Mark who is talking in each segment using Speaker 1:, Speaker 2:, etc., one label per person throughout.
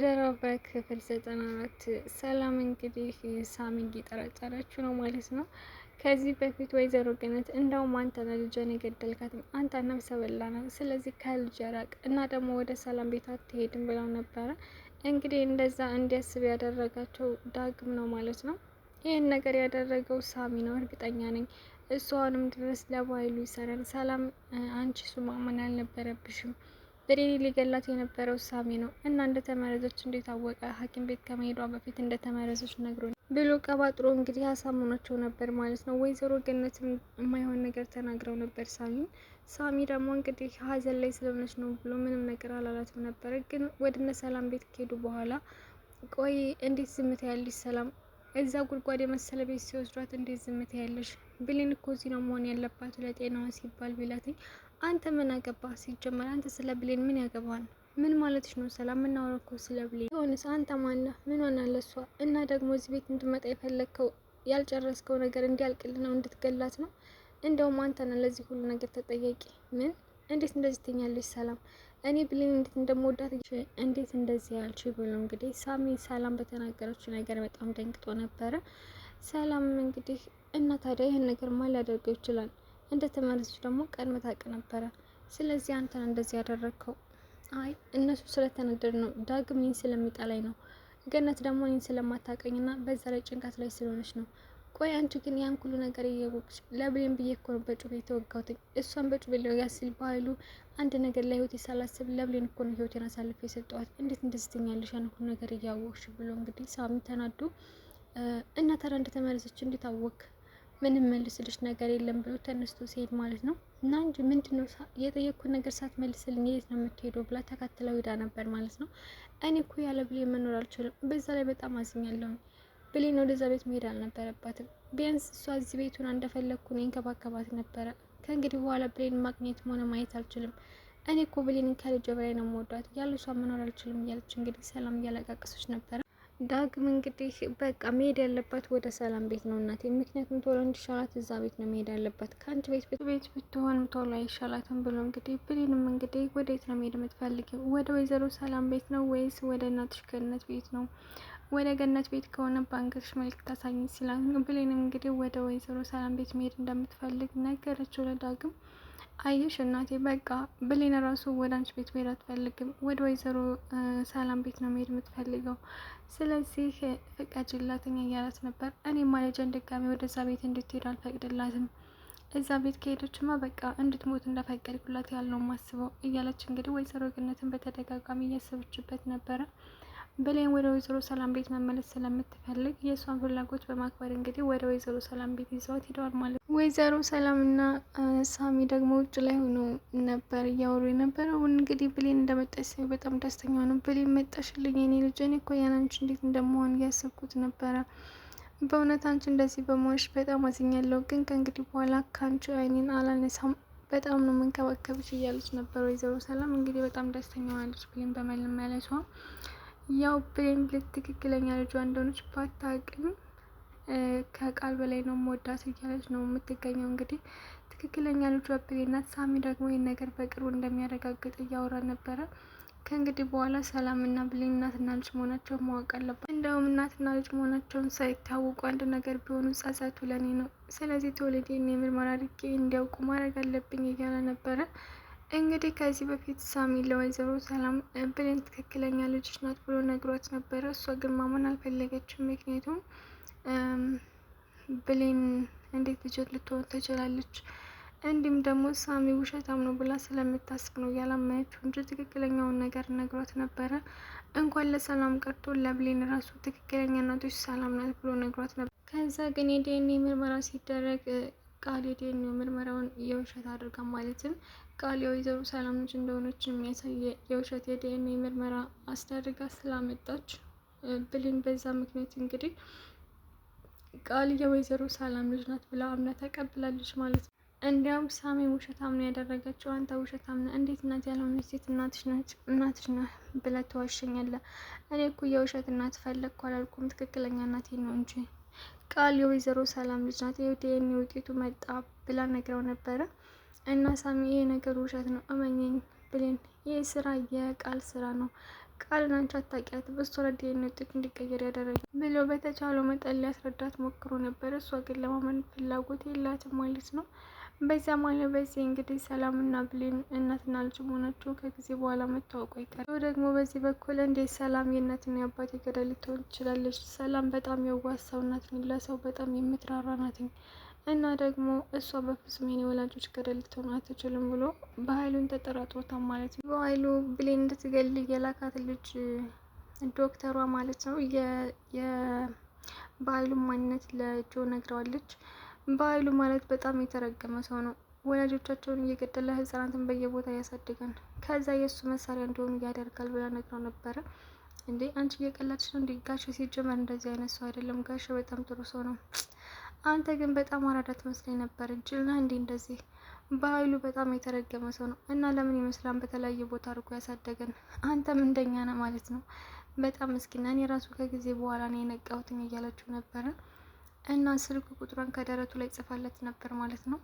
Speaker 1: ድራው በክፍል 94 ሰላም እንግዲህ ሳሚ እየጠረጠረችው ነው ማለት ነው። ከዚህ በፊት ወይዘሮ ገነት እንደውም አንተ ነህ ልጄን የገደልካት፣ አንተ ነፍሰ በላ ነው፣ ስለዚህ ከልጅ ራቅ እና ደግሞ ወደ ሰላም ቤት አትሄድም ብለው ነበረ። እንግዲህ እንደዛ እንዲያስብ ያደረጋቸው ዳግም ነው ማለት ነው። ይህን ነገር ያደረገው ሳሚ ነው እርግጠኛ ነኝ። እሱ አሁንም ድረስ ለባይሉ ይሰራል። ሰላም አንቺ እሱ ማመን አልነበረብሽም፣ በሌሊ ሊገላት የነበረው ሳሚ ነው እና እንደተመረዘች እንዴት አወቀ? ሐኪም ቤት ከመሄዷ በፊት እንደተመረዘች ነግሮኝ ብሎ ቀባጥሮ እንግዲህ አሳምኗቸው ነበር ማለት ነው። ወይዘሮ ገነትም የማይሆን ነገር ተናግረው ነበር ሳሚ ደግሞ እንግዲህ ሀዘን ላይ ስለሆነች ነው ብሎ ምንም ነገር አላላትም ነበረ። ግን ወደነ ሰላም ቤት ከሄዱ በኋላ ቆይ እንዴት ዝምታ ያለሽ ሰላም፣ እዛ ጉድጓድ የመሰለ ቤት ሲወስዷት እንዴት ዝምታ ያለሽ? ብሌን እኮ እዚህ ነው መሆን ያለባት ለጤናዋ ሲባል ቢላትኝ፣ አንተ ምን አገባህ? ሲጀመር አንተ ስለ ብሌን ምን ያገባል? ምን ማለትሽ ነው ሰላም? የምናወራው እኮ ስለ ብሌን ሆነስ አንተ ማነህ? ምን ሆናለ እሷ? እና ደግሞ እዚህ ቤት እንድመጣ የፈለግከው ያልጨረስከው ነገር እንዲያልቅልህ ነው? እንድትገላት ነው? እንደውም አንተ ነህ ለዚህ ሁሉ ነገር ተጠያቂ። ምን? እንዴት እንደዚህ ትኛለሽ ሰላም? እኔ ብሌን እንዴት እንደምወዳት እንዴት እንደዚህ ያልሽ ብሎ እንግዲህ ሳሚ ሰላም በተናገረችው ነገር በጣም ደንግጦ ነበረ። ሰላም እንግዲህ እና ታዲያ ይህን ነገር ማን ሊያደርገው ይችላል? እንደተመለሰች ደግሞ ቀድመህ ታውቅ ነበረ። ስለዚህ አንተን እንደዚህ ያደረግከው። አይ እነሱ ስለተነደዱ ነው፣ ዳግም እኔን ስለሚጠላኝ ነው፣ ገነት ደግሞ እኔን ስለማታውቀኝና በዛ ላይ ጭንቀት ላይ ስለሆነች ነው። ቆይ አንቺ ግን ያን ሁሉ ነገር እያወቅሽ ለብሌን ብዬ እኮ ነው በጩቤ የተወጋሁትኝ። እሷን በጩቤ ሊወጋ ሲል በኃይሉ አንድ ነገር ላይ ህይወቴ ሳላስብ ለብሌን እኮ ነው ህይወቴን አሳልፌ የሰጠኋት። እንዴት እንደዚህ ትኛለሽ? ያን ሁሉ ነገር እያወቅሽ ብሎ እንግዲህ ሳሚ ተናዶ እና ታዲያ እንደተመለሰች እንዴት አወቅ? ምንም መልስልሽ ነገር የለም ብሎ ተነስቶ ሲሄድ ማለት ነው። እና እንጂ ምንድነው የጠየቅኩት ነገር ሳትመልስልኝ የት ነው የምትሄደው? ብላ ተከትለው ሄዳ ነበር ማለት ነው። እኔ እኮ ያለ ብሌን መኖር አልችልም፣ በዛ ላይ በጣም አዝኛለሁ። ብሌን ወደዛ ቤት መሄድ አልነበረባትም። ቢያንስ እሷ እዚህ ቤቱን እንደፈለግኩ ነው እንከባከባት ነበረ። ከእንግዲህ በኋላ ብሌን ማግኘትም ሆነ ማየት አልችልም። እኔ እኮ ብሌንን ከልጅ በላይ ነው የምወዳት፣ ያለ እሷ መኖር አልችልም እያለች እንግዲህ ሰላም እያለቃቀሰች ነበረ። ዳግም እንግዲህ በቃ መሄድ ያለባት ወደ ሰላም ቤት ነው እናቴ፣ ምክንያቱም ቶሎ እንዲሻላት እዛ ቤት ነው መሄድ ያለባት፣ ከአንቺ ቤት ብትሆን ቶሎ አይሻላትም ብሎ እንግዲህ ብሌንም እንግዲህ ወዴት ነው መሄድ የምትፈልጊው? ወደ ወይዘሮ ሰላም ቤት ነው ወይስ ወደ እናትሽ ገነት ቤት ነው? ወደ ገነት ቤት ከሆነ በአንገትሽ ምልክት ታሳኝ ሲላት፣ ብሌንም እንግዲህ ወደ ወይዘሮ ሰላም ቤት መሄድ እንደምትፈልግ ነገረችው ለዳግም። አየሽ እናቴ በቃ ብሌን ራሱ ወደ አንቺ ቤት መሄድ አትፈልግም፣ ወደ ወይዘሮ ሰላም ቤት ነው መሄድ የምትፈልገው። ስለዚህ ፍቃጅላትኝ እያላት ነበር። እኔ ማለጀን ድጋሚ ወደዛ ቤት እንድትሄድ አልፈቅድላትም። እዛ ቤት ከሄደችማ በቃ እንድትሞት እንደፈቀድኩላት ያለው ማስበው እያለች እንግዲህ ወይዘሮ ገነትን በተደጋጋሚ እያሰበችበት ነበረ። ብሌን ወደ ወይዘሮ ሰላም ቤት መመለስ ስለምትፈልግ የእሷን ፍላጎት በማክበር እንግዲህ ወደ ወይዘሮ ሰላም ቤት ይዘዋት ሄደዋል ማለት ነው። ወይዘሮ ሰላም እና ሳሚ ደግሞ ውጭ ላይ ሆኖ ነበር እያወሩ የነበረው። እንግዲህ ብሌን እንደመጣች ሲሆን በጣም ደስተኛ ነው። ብሌን መጣሽልኝ የኔ ልጅ፣ እኔ እኮ ያንቺ እንዴት እንደመሆን እያሰብኩት ነበረ። በእውነት አንቺ እንደዚህ በመሆንሽ በጣም አዝኛለሁ፣ ግን ከእንግዲህ በኋላ ከአንቺ አይኔን አላነሳም፣ በጣም ነው መንከባከብሽ እያለች ነበር ወይዘሮ ሰላም። እንግዲህ በጣም ደስተኛ ሆናለች ብሌን በመመለሷ። ያው ብሌን ትክክለኛ ልጇ እንደሆነች ባታውቅም ከቃል በላይ ነው መወዳት እያለች ነው የምትገኘው። እንግዲህ ትክክለኛ ልጇ ብሌን ናት። ሳሚ ደግሞ ይህን ነገር በቅርቡ እንደሚያረጋግጥ እያወራ ነበረ። ከእንግዲህ በኋላ ሰላም እና ብሌን እናትና ልጅ መሆናቸውን ማወቅ አለባት። እንደውም እናትና ልጅ መሆናቸውን ሳይታወቁ አንድ ነገር ቢሆኑ ጸጸቱ ለኔ ነው። ስለዚህ ትውልዴን የምርመራ አድርጌ እንዲያውቁ ማድረግ አለብኝ እያለ ነበረ። እንግዲህ ከዚህ በፊት ሳሚ ለወይዘሮ ሰላም ብሌን ትክክለኛ ልጅ ናት ብሎ ነግሯት ነበረ። እሷ ግን ማመን አልፈለገችም። ምክንያቱም ብሌን እንዴት ልጅ ልትሆን ትችላለች? እንዲሁም ደግሞ ሳሚ ውሸታም ነው ብላ ስለምታስብ ነው ያላመነችው እንጂ ትክክለኛውን ነገር ነግሯት ነበረ። እንኳን ለሰላም ቀርቶ ለብሌን ራሱ ትክክለኛ እናቶች ሰላም ናት ብሎ ነግሯት ነበር። ከዛ ግን የዲኤንኤ ምርመራ ሲደረግ ቃል የዲኤንኤ ምርመራውን የውሸት አድርጋ ማለትም ቃል የወይዘሮ ሰላም ልጅ እንደሆነች የሚያሳይ የውሸት የዲኤንኤ ምርመራ አስደርጋ ስላመጣች ብሌን በዛ ምክንያት እንግዲህ ቃል የወይዘሮ ሰላም ልጅ ናት ብላ አምና ተቀብላለች ማለት ነው። እንዲያውም ሳሚ ውሸታም ነው ያደረገችው። አንተ ውሸታም ነህ፣ እንዴት እናት ያልሆነች ሴት እናትሽ ነህ ብለህ ትዋሸኛለህ? እኔ እኮ የውሸት እናት ፈለግኩ አላልኩም፣ ትክክለኛ እናቴ ነው እንጂ ቃል የወይዘሮ ሰላም ልጅ ናት፣ የዲኤንኤ ውጤቱ መጣ ብላ ነግረው ነበረ። እና ሳሚ ይሄ ነገር ውሸት ነው እመኘኝ ብሌን፣ ይህ ስራ የቃል ስራ ነው፣ ቃልን አንቺ አታውቂያትም፣ እሷ ዲኤንኤ ውጤት እንዲቀየር ያደረገ ብሎ በተቻለው መጠን ሊያስረዳት ሞክሮ ነበር። እሷ ግን ለማመን ፍላጎት የላትም ማለት ነው። በዛ ማለት በዚህ እንግዲህ ሰላምና ብሌን እናትና ልጅ መሆናቸው ከጊዜ በኋላ መታወቁ አይቀርም። ደግሞ በዚህ በኩል እንዴት ሰላም የእናትና የአባቴ ገዳይ ልትሆን ትችላለች? ሰላም በጣም የዋህ ሰው ናት፣ ለሰው በጣም የምትራራ ናትኝ እና ደግሞ እሷ በፍጹም የኔ ወላጆች ገዳይ ልትሆን አትችልም ብሎ በኃይሉን ተጠራጥሮታል ማለት ነው። በኃይሉ ብሌን እንድትገል የላካት ልጅ ዶክተሯ ማለት ነው በኃይሉ ማንነት ለጆ ነግረዋለች። በኃይሉ ማለት በጣም የተረገመ ሰው ነው። ወላጆቻቸውን እየገደለ ህጻናትን በየቦታ ያሳድጋል። ከዛ የእሱ መሳሪያ እንደሆኑ ያደርጋል ብላ ነግረው ነበረ። እንዴ አንቺ እየቀላች ነው እንዴ? ጋሽ ሲጀመር እንደዚህ አይነት ሰው አይደለም። ጋሽ በጣም ጥሩ ሰው ነው። አንተ ግን በጣም አራዳ ትመስለኝ ነበር። ጅልና እንዴ እንደዚህ። በኃይሉ በጣም የተረገመ ሰው ነው እና ለምን ይመስላል በተለያየ ቦታ አድርጎ ያሳደገን። አንተም እንደኛ ነህ ማለት ነው። በጣም ምስኪና። እኔ ራሱ ከጊዜ በኋላ ነው የነቃሁትኝ እያለችው ነበረ እና ስልክ ቁጥሯን ከደረቱ ላይ ጽፋለት ነበር ማለት ነው።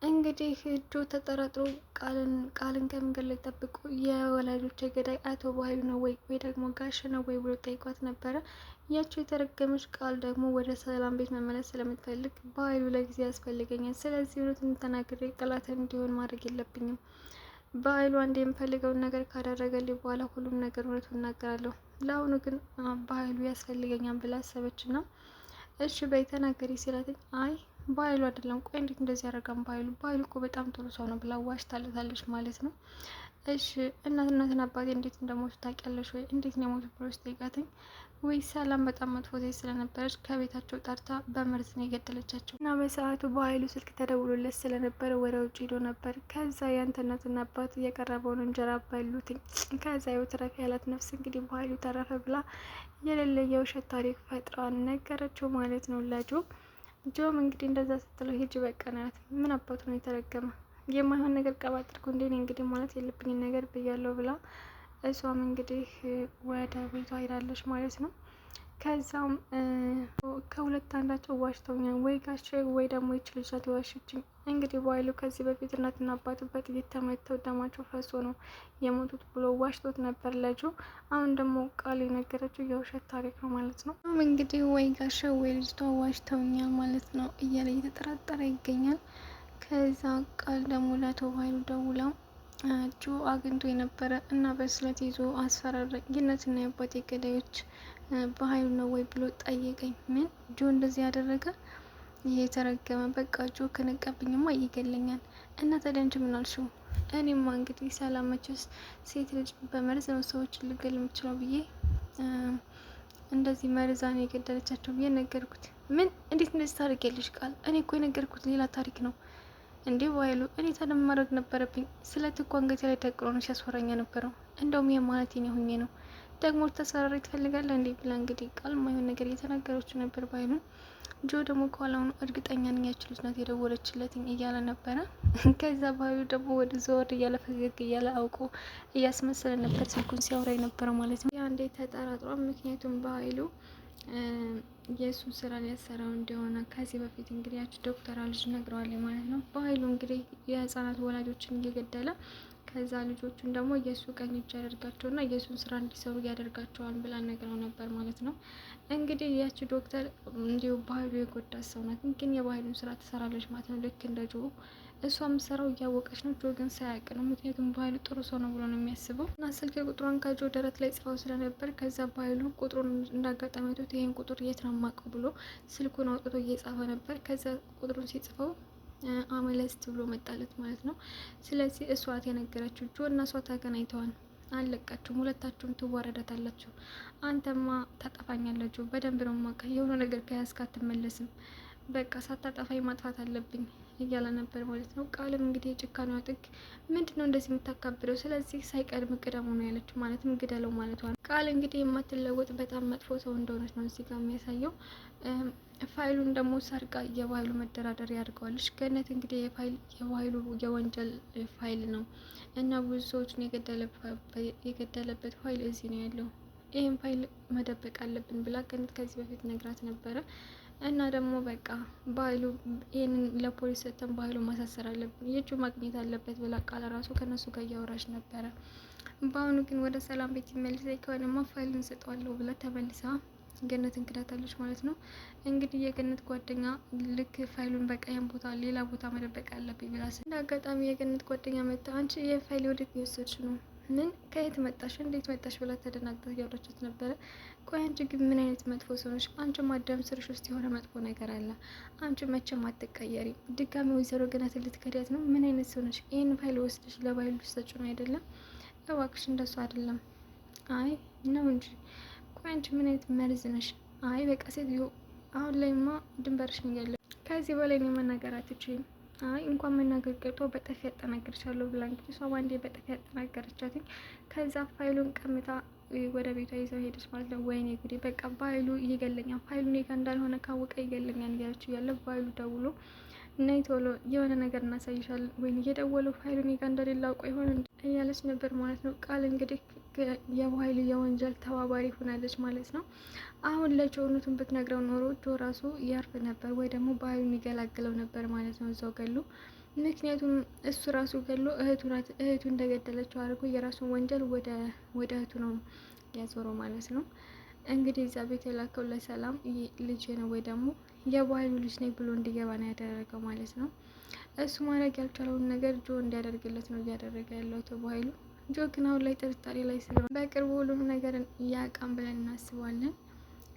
Speaker 1: እንግዲህ እጆ ተጠራጥሮ ቃልን ከመንገድ ላይ ጠብቆ የወላጆች ገዳይ አቶ በኃይሉ ነው ወይ ደግሞ ጋሽ ነው ወይ ብሎ ጠይቋት ነበረ። ያቸው የተረገመች ቃል ደግሞ ወደ ሰላም ቤት መመለስ ስለምትፈልግ በኃይሉ ለጊዜ ያስፈልገኛል፣ ስለዚህ እውነቱን ተናግሬ ጠላትን እንዲሆን ማድረግ የለብኝም። በኃይሉ አንድ የምፈልገውን ነገር ካደረገልኝ በኋላ ሁሉም ነገር እውነቱን እናገራለሁ። ለአሁኑ ግን በኃይሉ ያስፈልገኛል ብላ አሰበች ና እሺ በይ ተናገሪ ሲላትኝ አይ በኃይሉ አይደለም። ቆይ እንዴት እንደዚህ ያደርጋም? በኃይሉ እኮ በጣም ጥሩ ሰው ነው ብላ ዋሽታለታለች ማለት ነው። እሺ እናትና አባቴ እንዴት እንደሞቱ ታውቂያለሽ ወይ? እንዴት ነው የሞቱ ብሎ ሲጠይቃትኝ ወይ ሰላም በጣም መጥፎ ሴት ስለነበረች ከቤታቸው ጠርታ በመርዝ ነው የገደለቻቸው እና በሰዓቱ በኃይሉ ስልክ ተደውሎለት ስለነበረ ወደ ውጭ ሄዶ ነበር። ከዛ ያንተ እናትና አባት የቀረበውን እንጀራ በሉትኝ። ከዛ የትረፍ ያላት ነፍስ እንግዲህ በኃይሉ ተረፈ ብላ የሌለ የውሸት ታሪክ ፈጥራ ነገረችው ማለት ነው ለጆ። ጆም እንግዲህ እንደዛ ስትለው ሂጂ በቃ ናት። ምን አባቱ ነው የተረገመ የማይሆን ነገር ቀባጥርኩ እንዴ እንግዲህ ማለት የለብኝን ነገር ብያለሁ ብላ እሷም እንግዲህ ወደ ቤቷ ሄዳለች ማለት ነው። ከዛም ከሁለት አንዳቸው ዋሽተውኛል፣ ወይ ጋሼ ወይ ደግሞ ይች ልጅ ናት የዋሸችኝ። እንግዲህ በኃይሉ ከዚህ በፊት እናትና አባቱ በጥይት ተመተው ደማቸው ፈሶ ነው የሞቱት ብሎ ዋሽቶት ነበር ለጆ። አሁን ደግሞ ቃል የነገረችው የውሸት ታሪክ ነው ማለት ነው። እንግዲህ ወይ ጋሼ ወይ ልጅቷ ዋሽተውኛል ማለት ነው እያለ እየተጠራጠረ ይገኛል። ከዛ ቃል ደግሞ ለአቶ በኃይሉ ደውላ ጆ አግኝቶ የነበረ እና በስለት ይዞ አስፈራራኝ። የእናትና የአባቴ ገዳዮች በኃይሉ ነው ወይ ብሎ ጠየቀኝ። ምን ጆ እንደዚህ ያደረገ? ይሄ የተረገመ በቃ ጆ ከነቃብኝማ ይገለኛል። እና ታዲያ አንቺ ምን አልሽው? እኔማ እንግዲህ ሰላም መቼስ ሴት ልጅ በመርዝ ነው ሰዎችን ልገል የምችለው ብዬ እንደዚህ መርዛን የገደለቻቸው ብዬ ነገርኩት። ምን እንዴት እንደዚህ ታደርጊያለሽ? ቃል እኔ እኮ የነገርኩት ሌላ ታሪክ ነው እንዴ በኃይሉ። እኔ ታዲያ ማድረግ ነበረብኝ? ስለት እኮ አንገቴ ላይ ደቅሎ ነው ሲያስፈራኝ ነበረው። እንደውም ይህ ማለት ኔ ሁኜ ነው ደግሞ ተሰራሪ ትፈልጋለህ እንዴ ብላ እንግዲህ ቃል ማይሆን ነገር እየተናገረችው ነበር በኃይሉን። ጆ ደግሞ ከኋላውን እርግጠኛ ነኝ ያች ልጅ ናት የደወለችለትኝ እያለ ነበረ። ከዛ በኃይሉ ደግሞ ወደ ዘወር እያለ ፈገግ እያለ አውቆ እያስመሰለ ነበር ስልኩን ሲያወራ የነበረው ማለት ነው። ያ እንዴ ተጠራጥሯ። ምክንያቱም በኃይሉ የእሱን ስራ ሊያሰራው እንደሆነ ከዚህ በፊት እንግዲህ ያች ዶክተር ልጅ ነግረዋል ማለት ነው። በኃይሉ እንግዲህ የህፃናት ወላጆችን እየገደለ ከዛ ልጆቹን ደግሞ የእሱ ቀኝ እጅ ያደርጋቸውና የእሱን ስራ እንዲሰሩ ያደርጋቸዋል ብላ ነግረው ነበር ማለት ነው። እንግዲህ ያቺ ዶክተር እንዲሁ በኃይሉ የጎዳት ሰው ናት፣ ግን የበኃይሉን ስራ ትሰራለች ማለት ነው። ልክ እንደ ጆ እሷ የምትሰራው እያወቀች ነው፣ ጆ ግን ሳያውቅ ነው። ምክንያቱም በኃይሉ ጥሩ ሰው ነው ብሎ ነው የሚያስበው እና ስልክ ቁጥሯን ከጆ ደረት ላይ ጽፈው ስለነበር ከዛ በኃይሉ ቁጥሩን እንዳጋጣሚቶት ይሄን ቁጥር የት ነው የማውቀው ብሎ ስልኩን አውጥቶ እየጻፈ ነበር። ከዛ ቁጥሩን ሲጽፈው አመለስት ብሎ መጣለት ማለት ነው። ስለዚህ እሷ የነገረችው ጆ እና እሷ ተገናኝተዋል። አለቃችሁም፣ ሁለታችሁም ትዋረዳታላችሁ። አንተማ ታጠፋኛለህ ጆ፣ በደንብ ነው ማውቃ። የሆነ ነገር ከያዝክ አትመለስም። በቃ ሳታጠፋኝ ማጥፋት አለብኝ እያለ ነበር ማለት ነው። ቃልም እንግዲህ የጭካኔዋ ጥግ ምንድን ነው እንደዚህ የምታካብደው? ስለዚህ ሳይቀድም ቅደሙ ነው ያለችው፣ ማለትም ግደለው ማለቷ ነው። ቃል እንግዲህ የማትለወጥ በጣም መጥፎ ሰው እንደሆነች ነው እዚህ ጋር የሚያሳየው። ፋይሉን ደግሞ ሰርቃ የበኃይሉ መደራደር ያድርገዋለች። ገነት እንግዲህ የበኃይሉ የወንጀል ፋይል ነው እና ብዙ ሰዎችን የገደለበት ፋይል እዚህ ነው ያለው። ይህም ፋይል መደበቅ አለብን ብላ ገነት ከዚህ በፊት ነግራት ነበረ። እና ደግሞ በቃ በኃይሉ ይህንን ለፖሊስ ሰጥተን በኃይሉ ማሳሰር አለብን፣ የእጁ ማግኘት አለበት ብላ ቃል ራሱ ከነሱ ጋር እያወራች ነበረ። በአሁኑ ግን ወደ ሰላም ቤት ይመልሰኝ ከሆነማ ፋይሉን ሰጠዋለሁ ብላ ተመልሳ ገነትን ክዳታለች ማለት ነው። እንግዲህ የገነት ጓደኛ ልክ ፋይሉን በቀየም ቦታ ሌላ ቦታ መደበቅ አለብኝ ብላ እንደ አጋጣሚ የገነት ጓደኛ መጣ። አንቺ ይህ ፋይል ወዴት የወሰድሽ ነው? ምን ከየት መጣሽ? እንዴት መጣሽ? ብላ ተደናግጣ እያወራቻት ነበረ። ቆይ አንቺ ግን ምን አይነት መጥፎ ሰው ነሽ? አንቺ ማዳም ስርሽ ውስጥ የሆነ መጥፎ ነገር አለ። አንቺ መቼም አትቀየሪ። ድጋሚ ወይዘሮ ገነትን ልትከዳት ነው? ምን አይነት ሰው ነሽ? ይህን ፋይል ወስደሽ ለባይሉ ሰጩ ነው አይደለም? እባክሽ እንደሱ አይደለም። አይ ነው እንጂ ቆይ አንቺ ምን አይነት መርዝ ነሽ? አይ በቃ ሴትዮ አሁን ላይማ ድንበርሽን እያለ ከዚህ በላይ እኔ መናገር አትችይም። አይ እንኳን መናገር ቀርቶ በጥፊ ያጠናግርሻለሁ ብላ እንግዲህ እሷ ባንዴ በጥፊ ያጠናገረቻትኝ። ከዛ ፋይሉን ቀምታ ወደ ቤቷ ይዘው ሄደች ማለት ነው። ወይኔ ጉዴ በቃ ፋይሉ ይገለኛል፣ ፋይሉ እኔ ጋ እንዳልሆነ ካወቀ ይገለኛል እያለች እያለ ፋይሉ ደውሎ ነይ ቶሎ የሆነ ነገር እናሳይሻለን። ወይኔ እየደወለው ፋይሉ እኔ ጋ እንደሌለ አውቆ ይሆን እያለች ነበር ማለት ነው። ቃል እንግዲህ የኃይሉ የወንጀል ተባባሪ ሆናለች ማለት ነው። አሁን ለጆ እውነቱን ብትነግረው ኖሮ ጆ ራሱ ያርፍ ነበር ወይ ደግሞ በኃይሉ የሚገላግለው ነበር ማለት ነው እዛው ገሉ። ምክንያቱም እሱ ራሱ ገሎ እህቱ እንደገደለችው አድርጎ የራሱን ወንጀል ወደ እህቱ ነው ያዞረው ማለት ነው። እንግዲህ እዛ ቤት የላከው ለሰላም ልጅ ነው ወይ ደግሞ የኃይሉ ልጅ ነኝ ብሎ እንዲገባ ነው ያደረገው ማለት ነው። እሱ ማድረግ ያልቻለውን ነገር ጆ እንዲያደርግለት ነው እያደረገ ያለው በኃይሉ። ጆ ግን አሁን ላይ ጥርጣሬ ላይ ስለሆነ በቅርቡ ሁሉም ነገር ያውቃል ብለን እናስባለን።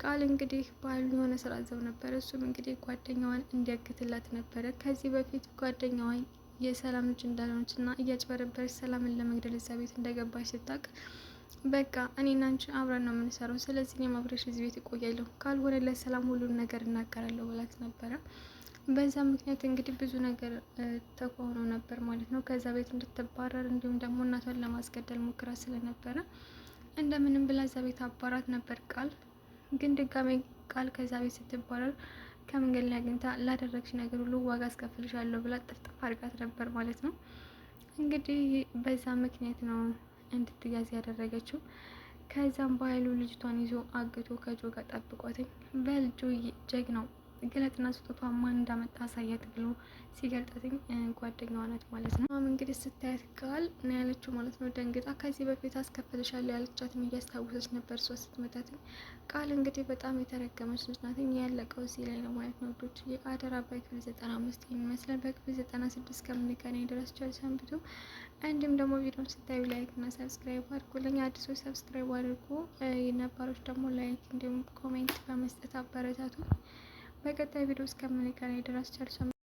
Speaker 1: ቃል እንግዲህ በኃይሉ የሆነ ስራ አዘው ነበር። እሱም እንግዲህ ጓደኛዋን እንዲያግትላት ነበረ። ከዚህ በፊት ጓደኛዋ የሰላም ልጅ እንዳልሆነች እና እያጭበረበረች ሰላምን ለመግደል እዛ ቤት እንደገባች ስታውቅ በቃ እኔና አንቺ አብረን ነው የምንሰራው፣ ስለዚህ እኔም አብሬሽ እዚህ ቤት እቆያለሁ፣ ካልሆነ ለሰላም ሁሉን ነገር እናገራለሁ ብላት ነበረ። በዛ ምክንያት እንግዲህ ብዙ ነገር ተሆኖ ነበር ማለት ነው። ከዛ ቤት እንድትባረር እንዲሁም ደግሞ እናቷን ለማስገደል ሞክራ ስለነበረ እንደምንም ብላ እዛ ቤት አባራት ነበር ቃል። ግን ድጋሜ ቃል ከዛ ቤት ስትባረር ከመንገድ ላይ አግኝታ ላደረግሽ ነገር ሁሉ ዋጋ አስከፍልሻለሁ ብላ ጥፍጥፍ አድርጋት ነበር ማለት ነው። እንግዲህ በዛ ምክንያት ነው እንድትያዝ ያደረገችው። ከዛም በኃይሉ ልጅቷን ይዞ አግቶ ከጆ ጋር ጠብቋትኝ በልጆ ጀግናው ግለጥና ስጦቷ ማን እንዳመጣ አሳያት ብሎ ሲገልጣትኝ ጓደኛዋ ናት ማለት ነው። እንግዲህ ስታያት ቃል ነው ያለችው ማለት ነው። ደንግጣ ከዚህ በፊት አስከፍልሻለሁ ያለቻትም እያስታወሰች ነበር እሷ ስትመታትኝ። ቃል እንግዲህ በጣም የተረገመች ልጅ ናት። ያለቀው እዚህ ላይ ነው ማለት ነው። ዶች የአደራ በክፍል 95 ይመስላል። በክፍል 96 ከምንገናኝ ድረስ ቸር ሰንብቱ። እንዲሁም ደግሞ ቪዲዮን ስታዩ ላይክ እና ሰብስክራይብ አድርጉልኝ። አዲሶች ሰብስክራይብ አድርጉ፣ ነባሮች ደግሞ ላይክ እንዲሁም ኮሜንት በመስጠት አበረታቱ። በቀጣይ ቪዲዮ እስከምንገናኝ ድረስ ቸር ሰንብቱ።